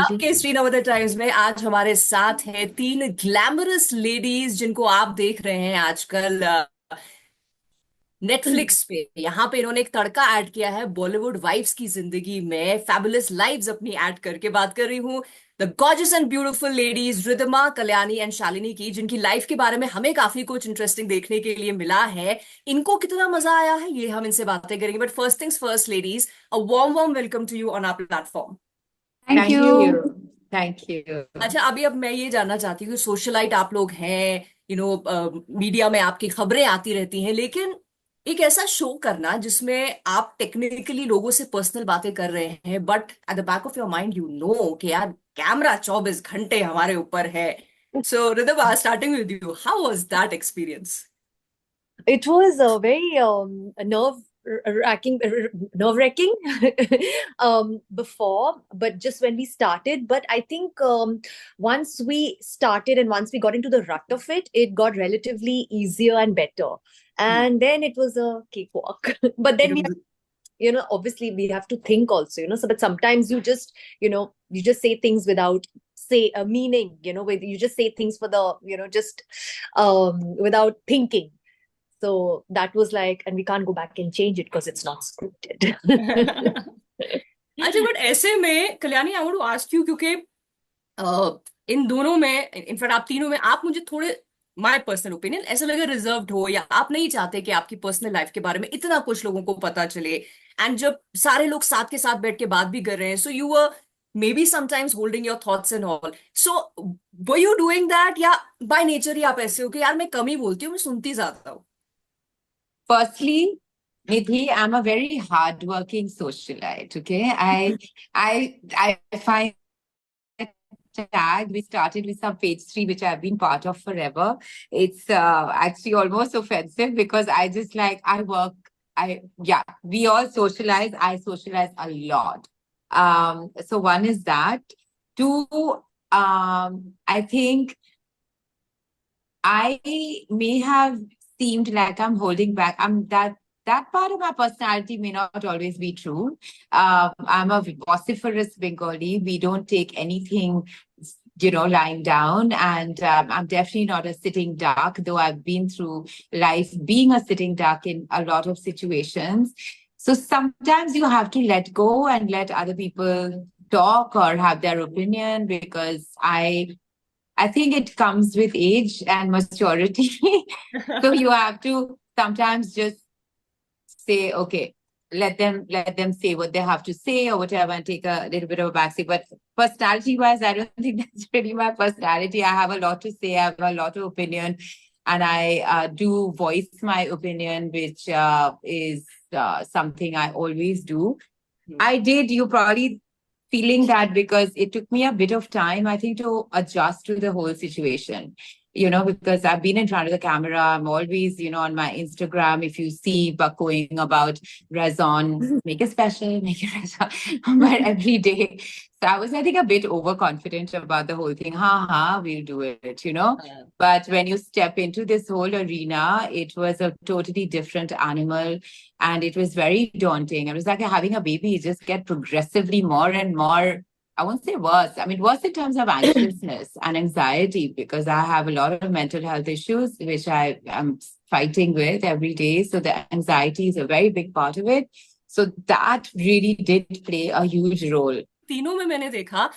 अब केसरी नवोदय टाइम्स में आज हमारे साथ हैं तीन ग्लैमरस लेडीज जिनको आप देख रहे हैं आजकल नेटफ्लिक्स पे। यहाँ पे इन्होंने एक तड़का ऐड किया है बॉलीवुड वाइफ्स की जिंदगी में। फैबुलस लाइव्स अपनी ऐड करके बात कर रही हूँ the gorgeous and beautiful ladies Riddhima, Kalyani and Shalini की, जिनकी लाइफ के बारे में हमें काफी कुछ इंटरेस्टिंग देखने के लिए मिला है। इनको कितना मजा आया है ये हम इनसे बातें करेंगे, but first things first ladies, a warm warm welcome to you on our platform. Thank thank you. You. Thank you. अच्छा, अभी अब मैं ये जानना चाहती हूँ कि सोशलाइट आप लोग हैं, मीडिया में आपकी खबरें आती रहती हैं, लेकिन एक ऐसा शो करना जिसमें आप टेक्निकली लोगों से पर्सनल बातें कर रहे हैं, but at the back of your mind you know कि यार कैमरा 24 घंटे हमारे ऊपर है। So Rhythm, starting with you, how was that experience? It was a very nerve wracking before, but just when we started. But I think once we started and once we got into the rut of it, it got relatively easier and better. And then it was a cakewalk. But then obviously we have to think also, so but sometimes you just say things without say a meaning, you just say things for the, just without thinking. So that was like, and we can't go back and change it because it's not scripted. अच्छा, but ऐसे में Kalyani, I want to ask you, क्योंकि इन दोनों में, in fact आप तीनों में, आप मुझे थोड़े, माय पर्सनल ओपिनियन, ऐसा लगे रिजर्व्ड हो, या आप नहीं चाहते कि आपकी पर्सनल लाइफ के बारे में इतना कुछ लोगों को पता चले। एंड जब सारे लोग साथ के साथ बैठ के बात भी कर रहे हैं, so you were may be sometimes holding your thoughts and all. So were you doing that, या बाय नेचर ही आप ऐसे हो कि यार मैं कम ही बोलती हूँ, मैं सुनती ज्यादा हूँ? Firstly, Nidhi, I'm a very hardworking socialite. Okay, I find tag we started with some page three, which I've been part of forever. It's actually almost offensive because I just like I work. We all socialize. I socialize a lot. So one is that. Two, I think I may have seemed like I'm holding back. That part of my personality may not always be true. I'm a vociferous Bengali. We don't take anything, lying down. And I'm definitely not a sitting duck, though I've been through life being a sitting duck in a lot of situations. So sometimes you have to let go and let other people talk or have their opinion because I think it comes with age and maturity. So you have to sometimes just say, okay, let them say what they have to say or whatever and take a little bit of a backseat. But personality wise, I don't think that's really my personality. I have a lot to say, I have a lot of opinion, and I do voice my opinion, which is something I always do. I did, you probably feeling that because it took me a bit of time, I think, to adjust to the whole situation. Because I've been in front of the camera. I'm always, on my Instagram, if you see bucking about Razon, make it special, make it Razon, but every day. So I was, I think, a bit overconfident about the whole thing. We'll do it. But when you step into this whole arena, it was a totally different animal. And it was very daunting. It was like having a baby. You just get progressively more and more, I won't say worse. I mean, worse in terms of anxiousness and anxiety, because I have a lot of mental health issues, which I am fighting with every day. So the anxiety is a very big part of it. So that really did play a huge role. तीनों में मैंने देखा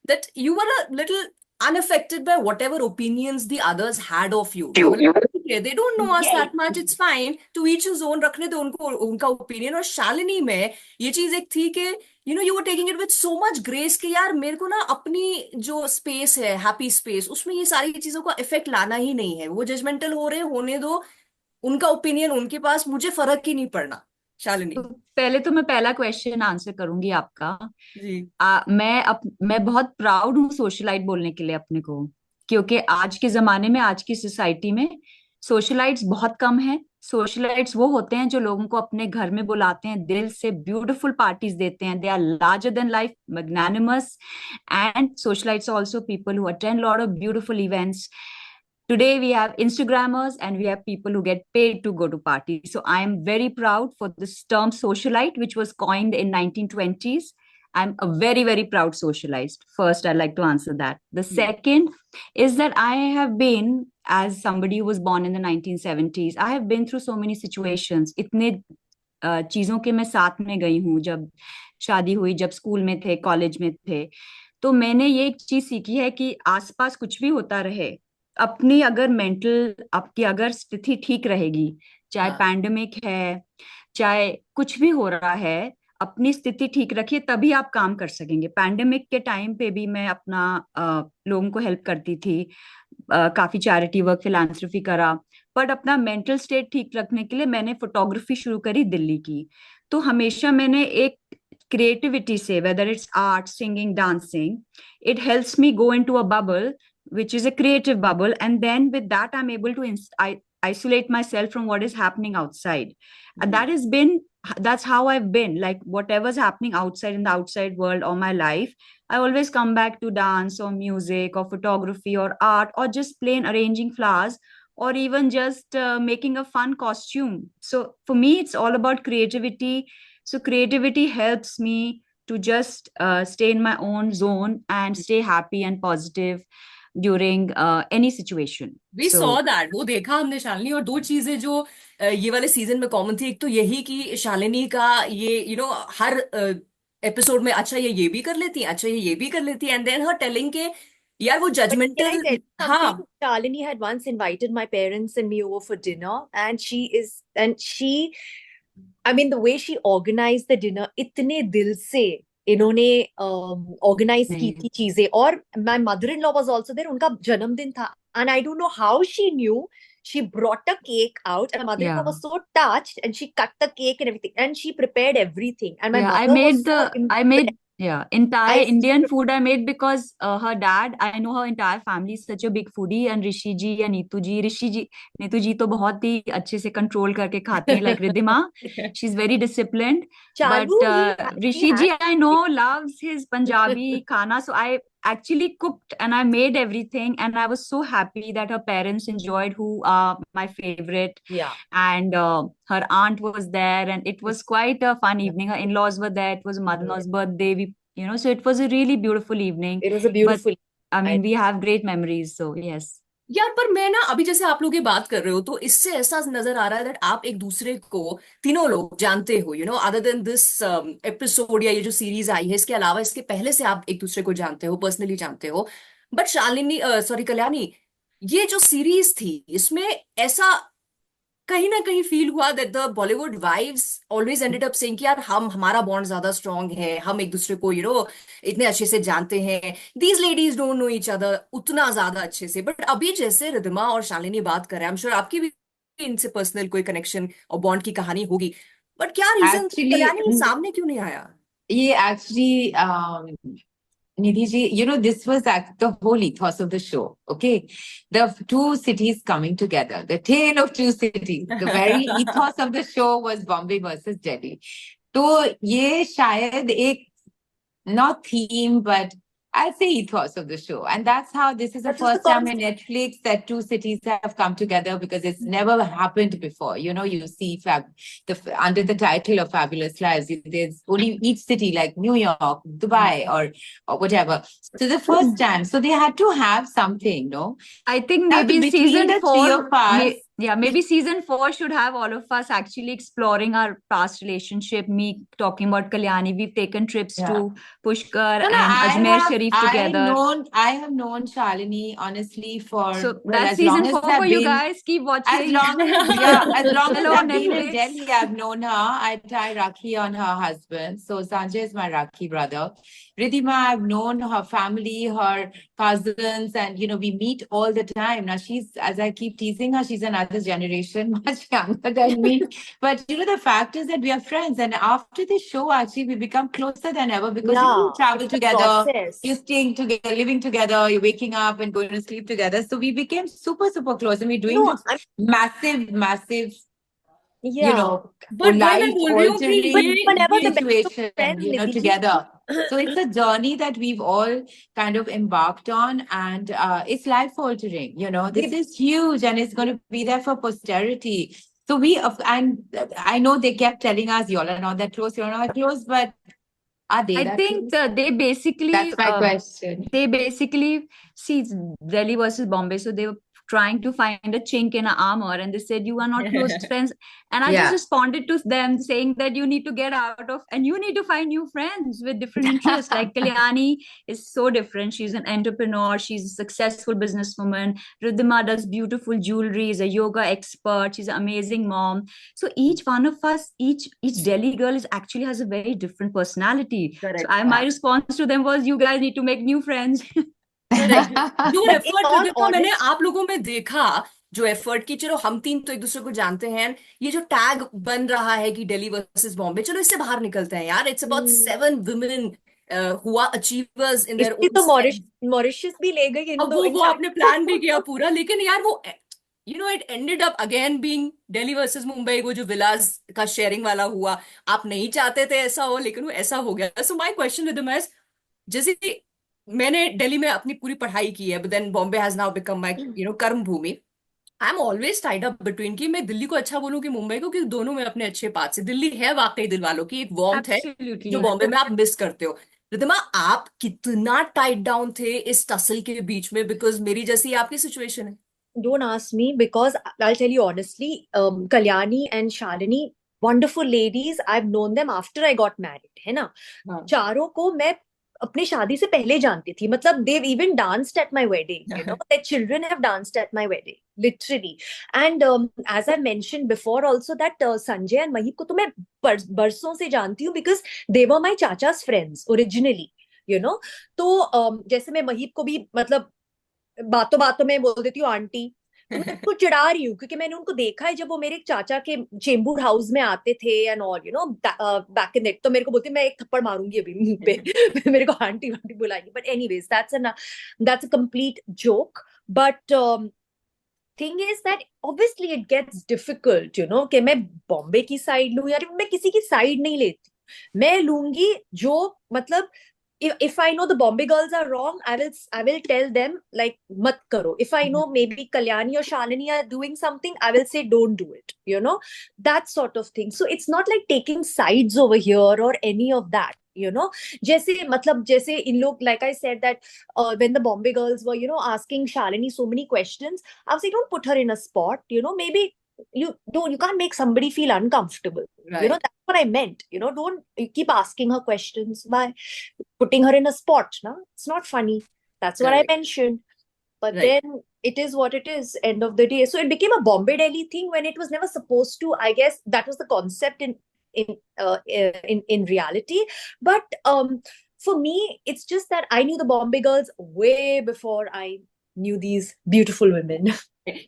that you were a little unaffected by whatever opinions the others had of you. You were like, okay, they don't know us that much, it's fine, to each his own, रखने दो उनको उनका opinion. और शालिनी में ये चीज एक थी कि you were taking it with so much grace कि यार मेरे को ना अपनी जो स्पेस है, हैप्पी स्पेस, उसमें ये सारी चीजों का इफेक्ट लाना ही नहीं है। वो जजमेंटल हो रहे होने दो, उनका ओपिनियन उनके पास, मुझे फर्क ही नहीं पड़ना। शालिनी तो पहले तो मैं पहला क्वेश्चन आंसर करूंगी आपका। जी। मैं बहुत प्राउड हूँ सोशलाइट बोलने के लिए अपने को, क्योंकि आज के जमाने में, आज की सोसाइटी में सोशलाइट्स बहुत कम हैं। सोशलाइट्स वो होते हैं जो लोगों को अपने घर में बुलाते हैं, दिल से ब्यूटीफुल पार्टीज देते हैं। They are larger than life, magnanimous, and socialites also people who attend lot of beautiful events. Today we have Instagrammers and we have people who get paid to go to parties. So I am very proud for this term socialite, which was coined in 1920s. I'm a very, very proud socialite. First, I'd like to answer that. The second is that I have been, as somebody who was born in the 1970s, I have been through so many situations. इतने चीजों के मैं साथ में गई हूँ, जब शादी हुई, जब स्कूल में थे, कॉलेज में थे, तो मैंने ये एक चीज सीखी है कि आसपास कुछ भी होता रहे, अपनी अगर मेंटल, आपकी अगर स्थिति ठीक रहेगी, चाहे पैंडेमिक है, चाहे कुछ भी हो रहा है, अपनी स्थिति ठीक रखिए, तभी आप काम कर सकेंगे. पैंडेमिक के टाइम पे भी मैं अपना लोगों को हेल्प करती थी, काफी चैरिटी वर्क, फिलैंथ्रोपी करा, बट अपना मेंटल स्टेट ठीक रखने के लिए मैंने फोटोग्राफी शुरू करी दिल्ली की. तो हमेशा मैंने एक creativity से, whether it's art, singing, dancing, it helps me go into a bubble, which is a creative bubble, and then with that I'm able to isolate myself from what is happening outside. And that's how I've been, like whatever's happening outside, in the outside world all my life, I always come back to dance or music or photography or art or just plain arranging flowers or even just making a fun costume. So for me, it's all about creativity. So creativity helps me to just stay in my own zone and stay happy and positive during any situation. We saw that. वो देखा हमने शालिनी. और दो चीजें जो ये वाले season में कॉमन थी, एक तो यही कि शालिनी का ये हर एपिसोड में अच्छा ये भी कर लेती है, अच्छा ये भी कर लेती है, एंड देन हर टेलिंग के यार वो But can I judgemental. tell you हाँ. something? Shalini had once invited my parents and me over for dinner, and I mean, the way she organized the dinner, इतने दिल से इन्होंने organise की थी चीजें. और my mother-in-law was also there. उनका जन्मदिन था, and I don't know how she knew. She brought a cake out, and my mother-in-law was so touched, and she cut the cake and everything, and she prepared everything. And my mother was so impressed. Entire I Indian still- food I made because her dad, I know her entire family is such a big foodie, and Rishi ji and Neetu ji तो बहुत ही अच्छे से control करके खाते हैं, like Riddhima, she's very disciplined. Chalu, But Rishi ji, I know, loves his Punjabi khana, so I actually cooked and I made everything, and I was so happy that her parents enjoyed, who are my favorite. Yeah. And her aunt was there, and it was quite a fun evening. Her in-laws were there. It was mother-in-law's birthday. So it was a really beautiful evening. It was a beautiful. I mean, we have great memories. So yes. यार पर मैं ना अभी जैसे आप लोग ये बात कर रहे हो, तो इससे ऐसा नजर आ रहा है दैट आप एक दूसरे को तीनों लोग जानते हो, अदर देन दिस एपिसोड या ये जो सीरीज आई है, इसके अलावा इसके पहले से आप एक दूसरे को जानते हो, पर्सनली जानते हो. बट शालिनी, सॉरी कल्याणी, ये जो सीरीज थी इसमें ऐसा कहीं ना कहीं फील हुआ that the Bollywood wives always ended up saying कि यार हमारा बॉन्ड ज्यादा स्ट्रांग है, हम एक दूसरे को इतने अच्छे से जानते हैं. These ladies don't know each other उतना ज्यादा अच्छे से. बट अभी जैसे रिद्धिमा और शालिनी बात कर रहे हैं, आई एम श्योर आपकी भी इनसे पर्सनल कोई कनेक्शन और बॉन्ड की कहानी होगी. बट क्या रीजन कल्याणी सामने क्यों नहीं आया? ये actually Nidhi ji, this was the whole ethos of the show, okay? The two cities coming together, the tale of two cities. The very ethos of the show was Bombay versus Delhi. तो ये शायद एक, not theme, but I'll say ethos of the show. And that's how this is the first time in Netflix that two cities have come together, because it's never happened before. You see under the title of Fabulous Lives, there's only each city like New York, Dubai, or whatever. So the first time, so they had to have something, no? I think maybe season 4, maybe season 4 should have all of us actually exploring our past relationship. Me talking about Kalyani, we've taken trips to Pushkar and Ajmer Sharif together. I have known Shalini honestly for that's season 4 for you guys. Keep watching. As long as I've been in Delhi, I've known her. I tie Rakhi on her husband. So Sanjay is my Rakhi brother. Riddhima, I've known her family, her cousins, and we meet all the time. Now as I keep teasing her, she's another generation, much younger than me. But the fact is that we are friends, and after this show, actually, we become closer than ever, because you travel together, you're staying together, living together, you're waking up and going to sleep together. So we became super, super close, and we're doing this massive. But life-altering situation, together. So it's a journey that we've all kind of embarked on, and it's life-altering. This is huge, and it's going to be there for posterity. So and I know they kept telling us, "Y'all are not that close, you're not that close," but Are they I that think close? they That's my question. basically see Delhi versus Bombay, so they were trying to find a chink in our armor, and they said you are not close friends, and I just Yeah. responded to them saying that you need to get out of, and you need to find new friends with different interests. Like Kalyani is so different. She's an entrepreneur. She's a successful businesswoman. Riddhima does beautiful jewelry. Is a yoga expert. She's an amazing mom. So each one of us, each Delhi girl is actually has a very different personality. So Correct. my response to them was, you guys need to make new friends. Correct जो But in effort all Riddhima मैंने honesty, आप लोगों में देखा, जो effort की, चलो हम तीन तो एक दूसरे को जानते हैं, ये जो टैग बन रहा है कि दिल्ली वर्सेस बॉम्बे, चलो इससे बाहर निकलते हैं यार. It's about 7 women who are achievers in their इसलिए own तो stead. मॉरिशस भी ले गई इन अब दो वो आपने प्लान भी किया इंसान पूरा, लेकिन यार वो it ended up again being Delhi versus Mumbai. वो जो विलास का शेयरिंग वाला हुआ, आप नहीं चाहते थे ऐसा हो, लेकिन वो ऐसा हो गया. So my question Riddhima is, जैसे मैंने दिल्ली में अपनी पूरी पढ़ाई की है, but then Bombay has now become my कर्म भूमि. I am always tied up between कि मैं दिल्ली को अच्छा बोलूं कि मुंबई को, क्योंकि दोनों में अपने अच्छे पार्ट है. दिल्ली है वाकई दिल वालों की, एक वार्मथ है जो Absolutely. बॉम्बे में आप मिस करते हो. रिद्धिमा, आप कितना टाइट डाउन थे इस टसल के बीच में? बिकॉज मेरी जैसी आपकी सिचुएशन है. Don't ask me because I'll tell you honestly, Kalyani and Shalini, wonderful ladies. I've known them after I got married, है ना? हाँ. चारों को मैं अपनी शादी से पहले जानती थी. मतलब they've even danced at my wedding, you know. Their children have danced at my wedding, literally. And as I mentioned before also that Sanjay and Mahip को तो मैं बरसों से जानती हूँ because they were my chacha's friends originally, you know. तो जैसे मैं महीप को भी मतलब बातों बातों में बोल देती हूँ आंटी. तो मैं उनको चिढ़ा रही हूँ क्योंकि मैंने उनको देखा है जब वो मेरे चाचा के चेंबूर हाउस में आते थे and all, you know, back in it. तो मेरे को बोलती मैं एक थप्पड़ मारूंगी अभी मुंह पे. मेरे को आंटी आंटी बुलाएंगी. But anyways that's a complete joke. But thing is that obviously it gets difficult, you know, कि मैं बॉम्बे की साइड लूं. यार मैं किसी की साइड नहीं लेती. मैं लूंगी जो मतलब if I know the Bombay girls are wrong, I will tell them like mat karo. If I know maybe Kalyani or Shalini are doing something, I will say don't do it. You know, that sort of thing. So it's not like taking sides over here or any of that. You know, जैसे इन लोग, like I said that when the Bombay girls were, you know, asking Shalini so many questions, I was like, don't put her in a spot. You know, maybe you can't make somebody feel uncomfortable. You know, Right. that's what I meant. You know, don't you keep asking her questions by putting her in a spot. No, it's not funny. That's what I Correct. mentioned. But Right. then it is what it is, end of the day. So it became a Bombay Delhi thing when it was never supposed to. I guess that was the concept in reality. But for me, it's just that I knew the Bombay girls way before I knew these beautiful women.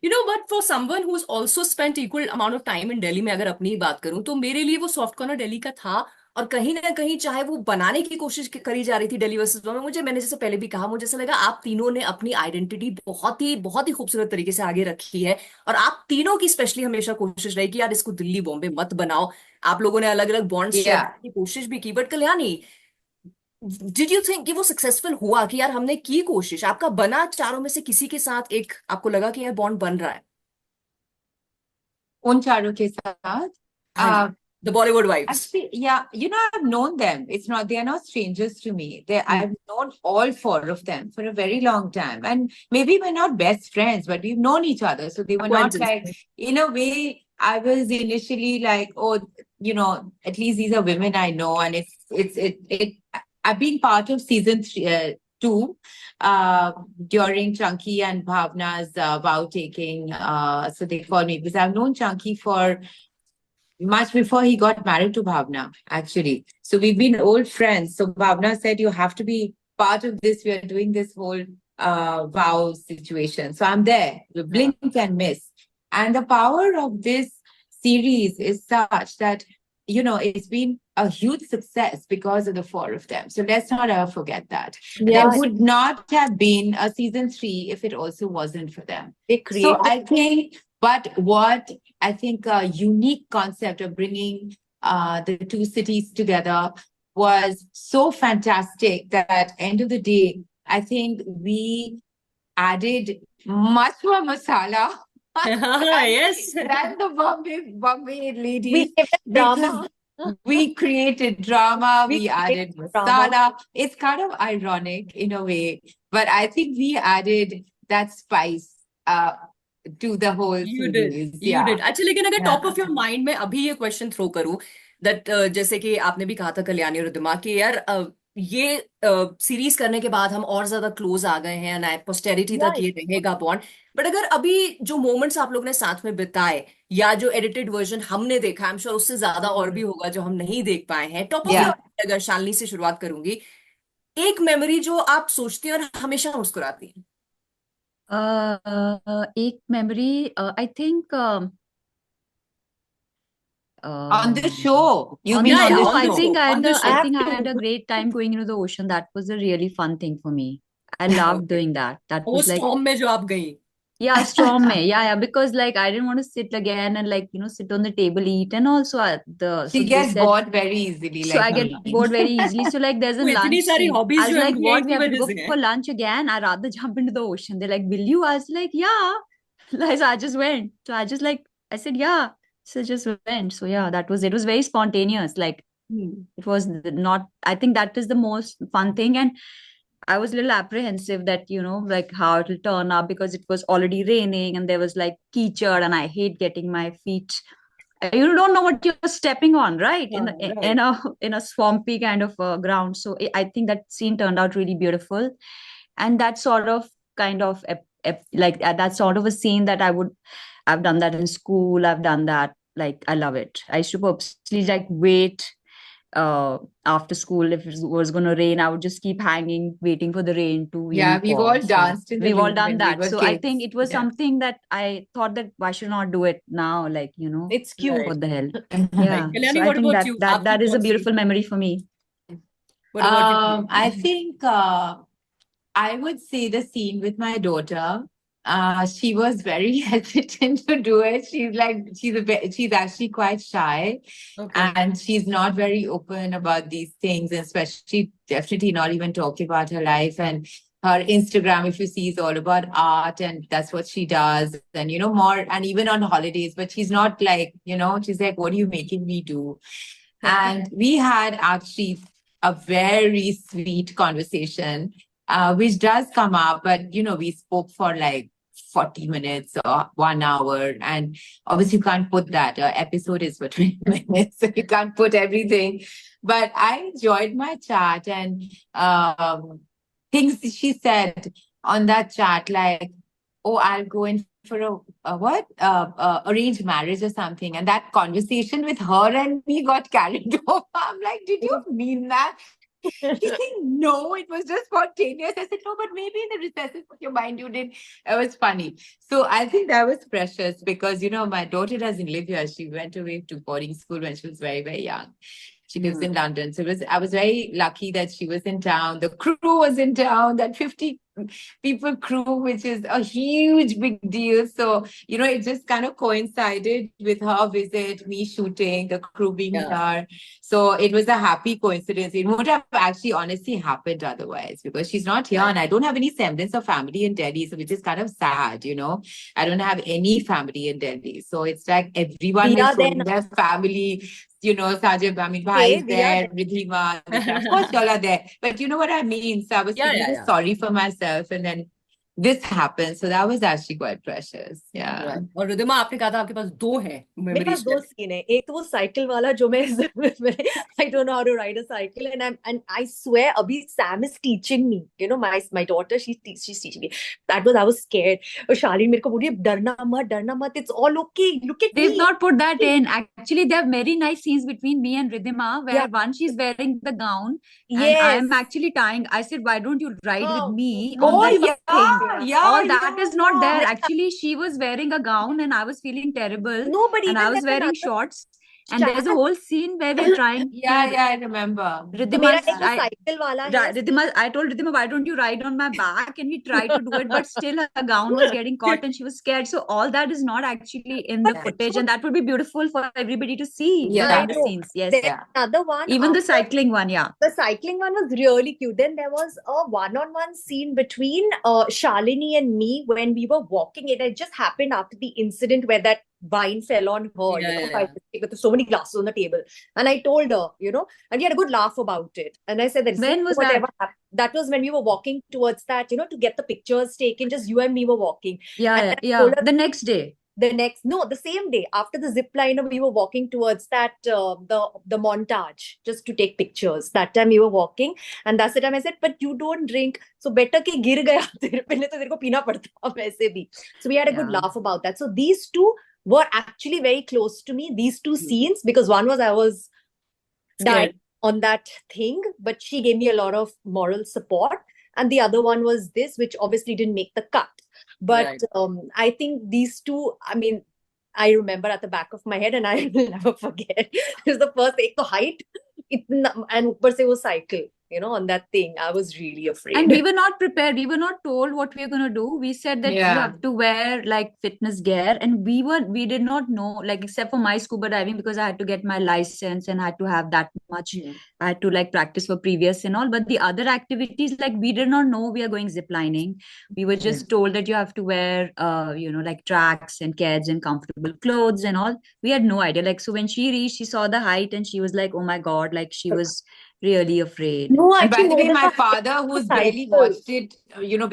You know, but for someone who's also spent equal amount of time in Delhi में अगर अपनी ही बात करूं, तो मेरे लिए वो soft corner Delhi का था. और कहीं ना कहीं चाहे वो बनाने की कोशिश करी जा रही थी दिल्ली वर्सेस बॉम्बे, मैंने जैसे पहले भी कहा, मुझे ऐसा लगा आप तीनों ने अपनी आइडेंटिटी बहुत ही खूबसूरत तरीके से आगे रखी है. और आप तीनों की स्पेशली हमेशा कोशिश रही कि यार इसको दिल्ली बॉम्बे मत बनाओ. आप लोगों ने अलग अलग बॉन्ड शेयर Yeah. करने की कोशिश भी की. But Kalyani, did you think कि वो सक्सेसफुल हुआ, कि यार हमने की कोशिश, आपका बना चारों में से किसी के साथ एक आपको लगा कि यार बॉन्ड बन रहा है? उन चारों के साथ हाँ जी, the Bollywood vibes. actually, yeah, you know, I've known them. It's not, they are not strangers to me. I've known all four of them for a very long time. And maybe we're not best friends, but we've known each other. So they were not like, in a way, I was initially like, oh, you know, at least these are women I know. And I've been part of season 2 during Chunky and Bhavna's vow taking. So they called me because I've known Chunky for much before he got married to Bhavna, actually. So we've been old friends. So Bhavna said, you have to be part of this. We are doing this whole vow situation. So I'm there. We blink and miss. And the power of this series is such that, you know, it's been a huge success because of the four of them. So let's not ever forget that. Yeah. There would not have been a season 3 if it also wasn't for them. They So created I think, but what I think a unique concept of bringing the two cities together was so fantastic that at the end of the day, I think we added much more masala Yes. than the Bombay ladies. we gave them Because drama. We created drama, We we added created drama. masala. It's kind of ironic in a way, but I think we added that spice to the whole You did, series. you Yeah. did. अच्छा लेकिन अगर top Yeah. Of your mind में अभी ये question throw करूं that जैसे कि आपने भी कहा था कल्याणी और रिद्धिमा कि यार ये सीरीज करने के बाद हम और ज्यादा क्लोज आ गए हैं एंड पोस्टेरिटी तक Yeah, ये रहेगा बॉन्ड बट अगर अभी जो मोमेंट्स आप लोग ने साथ में बिताए या जो एडिटेड वर्जन हमने देखा आई एम श्योर उससे ज्यादा और भी होगा जो हम नहीं देख पाए हैं टॉप ऑफ Yeah. योर अगर शालिनी से शुरुआत करूंगी एक मेमोरी जो आप सोचती हैं और हमेशा मुस्कुराती हैं एक memory I think On the show. You on mean the Yeah, on yeah, the show, on the I show? think show, I on had the a, I show. think I had a great time going into the ocean. That was a really fun thing for me. I loved Okay. doing that. That वो was like, storm में जो आप गई yeah, storm mein. Yeah, because like I didn't want to sit again and like, sit on the table, eat, and also so She they gets said, bored very easily, so like I me. get bored very easily. So like there's a वो इतनी lunch सारी scene. I hobbies was जो है like, उनकी what? एक We he have to वजह go से है for lunch again. I'd rather jump into the ocean. They're like, will you? I was like, yeah. Like, so I just went. So I just like, I said, yeah. So just went. So yeah, that was it. Was very spontaneous. Like it was not, I think that is the most fun thing. And I was a little apprehensive that, like how it'll turn up because it was already raining and there was like keychad and I hate getting my feet. You don't know what you're stepping on, right? In हाँ, the, right. in a swampy kind of ground. So I think that scene turned out really beautiful. And that sort of kind of like that's sort of a scene that I've done that in school. I've done that. Like I love it. I used to purposely like wait after school if it was going to rain I would just keep hanging waiting for the rain to Yeah, we've fall. all So danced in the we've all rain done when we that, were so I think kids. it was Yeah. something that I thought that why should not do it now, like it's cute. what the hell. Right. Yeah, so Kalyani, I what think about that you? that आपकी that is a कौन सी beautiful memory for me. What about you? I think I would say the scene with my daughter. She was very hesitant to do it. She's actually quite shy, Okay. and she's not very open about these things, and especially definitely not even talking about her life. And her Instagram, if you see, is all about art, and that's what she does. And more, and even on holidays. But she's not like, she's like, "What are you making me do?" And we had actually a very sweet conversation, which does come up, but we spoke for like 40 minutes or 1 hour. And obviously, you can't put that. An episode is for 20 minutes, so you can't put everything. But I enjoyed my chat and things she said on that chat, like, oh, I'll go in for arranged marriage or something. And that conversation with her and me got carried over. I'm like, did you mean that? She's saying, no, it was just spontaneous. I said, no, but maybe in the recesses of your mind you did. It was funny. So I think that was precious because, my daughter doesn't live here. She went away to boarding school when she was very, very young. She lives in London. So I was very lucky that she was in town. The crew was in town, that 50 people crew, which is a huge big deal. So, it just kind of coincided with her visit, me shooting, the crew being here. So it was a happy coincidence. It would have actually honestly happened otherwise because she's not here and I don't have any semblance of family in Delhi. So which is kind of sad, I don't have any family in Delhi. So it's like everyone We is are showing there their family. Sajib, I mean, Bhai Okay, is we are there, Riddhima, of course, y'all are there. But you know what I mean? So I was feeling just sorry for myself. And then this happened. So that was actually quite precious. Yeah. Right. और रिद्धिमा आपने कहा था आपके पास दो हैं मेरे पास memories दो scene है एक तो वो साइकिल वाला जो मैं I don't know how to ride a cycle and I swear अभी Sam is teaching me my daughter she's teaching me that was I was scared और शालीन मेरे को बोली डरना मत it's all okay look at They've me not put that in. Actually, there are very nice scenes between me and Riddhima where Yeah. one she's wearing the gown and Yes. I'm actually tying. I said, why don't you ride with me Oh, on that thing? yeah, All that is not there. yeah. Actually, she was wearing a gown and I was feeling terrible. No, but And even I was there's wearing another shorts. And there's a whole scene where we're trying Yeah, to. yeah, I remember. तो Riddhima, मेरा एक वो cycle वाला है Riddhima, I told Riddhima, why don't you ride on my back? And we tried to do it, but still her gown was getting caught and she was scared. So all that is not actually in the But footage, and that would be beautiful for everybody to see Yeah, behind the I know. scenes. Yes. There's Yeah. another one Even the after- cycling one, yeah. The cycling one was really cute. Then there was a one-on-one scene between Shalini and me when we were walking. It had just happened after the incident where that wine fell on her, Yeah. by mistake, with so many glasses on the table. And I told her, and we had a good laugh about it. And I said that When was whatever that? happened, that was when we were walking towards that, to get the pictures taken, just you and me were walking. Yeah, And yeah, I told yeah. her The next day. the same day after the zip line, we were walking towards that the montage just to take pictures. That time we were walking, and that's the time I said, "But you don't drink, so better कि गिर गया तेरे पहले तो तेरे को पीना पड़ता वैसे भी." So we had a good Yeah. laugh about that. So these two were actually very close to me. These two scenes, because one was I was dying Scared. on that thing, but she gave me a lot of moral support. And the other one was this, which obviously didn't make the cut. But Right. I think these two, I mean, I remember at the back of my head, and I will never forget. It was the first, एक तो height, and ऊपर से वो cycle, on that thing. I was really afraid. And we were not prepared. We were not told what we were going to do. We said that you Yeah. have to wear like fitness gear, and we did not know, like, except for my scuba diving, because I had to get my license and had to have that much. I had to like practice for previous and all. But the other activities, like, we did not know we are going zip lining. We were just told that you have to wear, like tracks and keds and comfortable clothes and all. We had no idea. Like, so when she reached, she saw the height and she was like, "Oh my God!" Like, she was really afraid. No, And by actually, the more way, than my a father, who's barely cycle. watched it,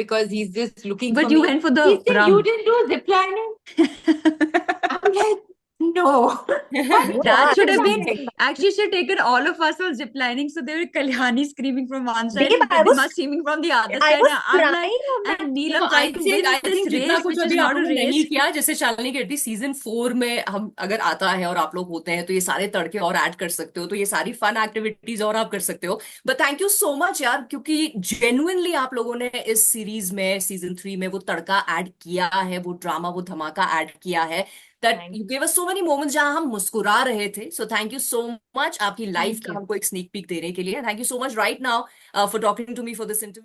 because he's just looking for But you me, went for the he said, "You rum." didn't do zip lining?" I'm like, "No." What That Yeah, should zip have been lining? actually should have taken all of us on zip lining. So there were Kalyani screaming from one side babe, and Riddhima screaming from the other I side. was I'm like, crying on that. and No, Neelam trying to win I this think जितना race, कुछ which is अभी आप not a लोगों ने race. नहीं किया, जैसे शालिनी कहती सीजन 4 में हम अगर आता है और आप लोग होते हैं तो ये सारे तड़के और ऐड कर सकते हो, तो ये सारी फन एक्टिविटीज और आप कर सकते हो. But thank you so much यार, क्योंकि जेन्युइनली आप लोगों ने इस सीरीज में सीजन 3 में वो तड़का ऐड किया है, वो ड्रामा, वो धमाका ऐड किया है. That Thank you gave us so many moments जहां हम मुस्कुरा रहे थे. So thank you so much आपकी लाइफ Thank का you. हमको एक स्नीक पीक देने के लिए. Thank you so much right now for talking to me for this interview.